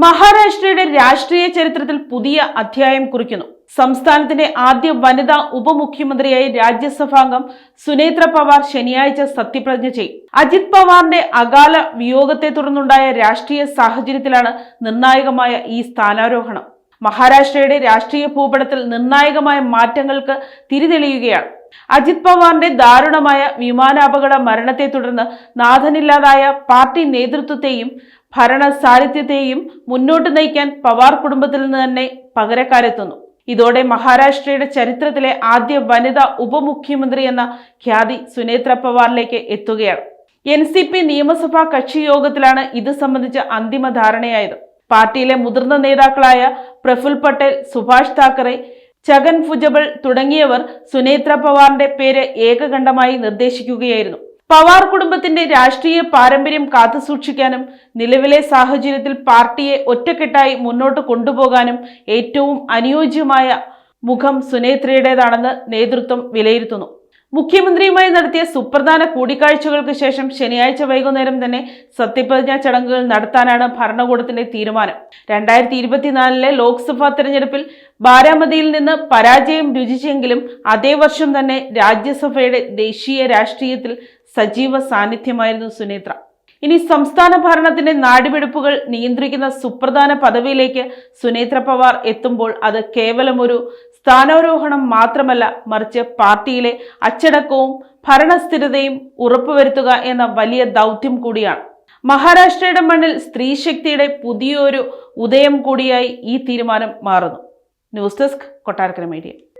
മഹാരാഷ്ട്രയുടെ രാഷ്ട്രീയ ചരിത്രത്തിൽ പുതിയ അധ്യായം കുറിക്കുന്നു. സംസ്ഥാനത്തിന്റെ ആദ്യ വനിതാ ഉപമുഖ്യമന്ത്രിയായി രാജ്യസഭാംഗം സുനേത്ര പവാർ ശനിയാഴ്ച സത്യപ്രതിജ്ഞ ചെയ്യും. അജിത് പവാറിന്റെ അകാല വിയോഗത്തെ തുടർന്നുണ്ടായ രാഷ്ട്രീയ സാഹചര്യത്തിലാണ് നിർണായകമായ ഈ സ്ഥാനാരോഹണം. മഹാരാഷ്ട്രയുടെ രാഷ്ട്രീയ ഭൂപടത്തിൽ നിർണായകമായ മാറ്റങ്ങൾക്ക് തിരിതെളിയുകയാണ്. അജിത് പവാറിന്റെ ദാരുണമായ വിമാനാപകട മരണത്തെ തുടർന്ന് നാഥനില്ലാതായ പാർട്ടി നേതൃത്വത്തെയും ഭരണ സാരഥ്യത്തെയും മുന്നോട്ട് നയിക്കാൻ പവാർ കുടുംബത്തിൽ നിന്ന് തന്നെ പകരക്കാരെത്തുന്നു. ഇതോടെ മഹാരാഷ്ട്രയുടെ ചരിത്രത്തിലെ ആദ്യ വനിതാ ഉപമുഖ്യമന്ത്രി എന്ന ഖ്യാതി സുനേത്ര പവാറിലേക്ക് എത്തുകയാണ്. NCP നിയമസഭാ കക്ഷി യോഗത്തിലാണ് ഇത് സംബന്ധിച്ച അന്തിമ ധാരണയായത്. പാർട്ടിയിലെ മുതിർന്ന നേതാക്കളായ പ്രഫുൽ പട്ടേൽ, സുഭാഷ് താക്കറെ, ഛഗൻ ഭുജബൾ തുടങ്ങിയവർ സുനേത്ര പവാറിന്റെ പേര് ഏകകണ്ഠമായി നിർദ്ദേശിക്കുകയായിരുന്നു. പവാർ കുടുംബത്തിന്റെ രാഷ്ട്രീയ പാരമ്പര്യം കാത്തുസൂക്ഷിക്കാനും നിലവിലെ സാഹചര്യത്തിൽ പാർട്ടിയെ ഒറ്റക്കെട്ടായി മുന്നോട്ട് കൊണ്ടുപോകാനും ഏറ്റവും അനുയോജ്യമായ മുഖം സുനേത്രയുടേതാണെന്ന് നേതൃത്വം വിലയിരുത്തുന്നു. മുഖ്യമന്ത്രിയുമായി നടത്തിയ സുപ്രധാന കൂടിക്കാഴ്ചകൾക്ക് ശേഷം ശനിയാഴ്ച വൈകുന്നേരം തന്നെ സത്യപ്രതിജ്ഞാ ചടങ്ങുകൾ നടത്താനാണ് ഭരണകൂടത്തിന്റെ തീരുമാനം. 2024 ലോക്സഭാ തെരഞ്ഞെടുപ്പിൽ ബാരാമതിയിൽ നിന്ന് പരാജയം രുചിച്ചെങ്കിലും അതേ വർഷം തന്നെ രാജ്യസഭയുടെ ദേശീയ രാഷ്ട്രീയത്തിൽ സജീവ സാന്നിധ്യമായിരുന്നു സുനേത്ര. ഇനി സംസ്ഥാന ഭരണത്തിന്റെ നാടിവെടുപ്പുകൾ നിയന്ത്രിക്കുന്ന സുപ്രധാന പദവിയിലേക്ക് സുനേത്ര പവാർ എത്തുമ്പോൾ അത് കേവലം ഒരു സ്ഥാനാരോഹണം മാത്രമല്ല, മറിച്ച് പാർട്ടിയിലെ അച്ചടക്കവും ഭരണസ്ഥിരതയും ഉറപ്പുവരുത്തുക എന്ന വലിയ ദൗത്യം കൂടിയാണ്. മഹാരാഷ്ട്രയുടെ മണ്ണിൽ സ്ത്രീശക്തിയുടെ പുതിയൊരു ഉദയം കൂടിയായി ഈ തീരുമാനം മാറുന്നു. News desk, Kottarakkara media.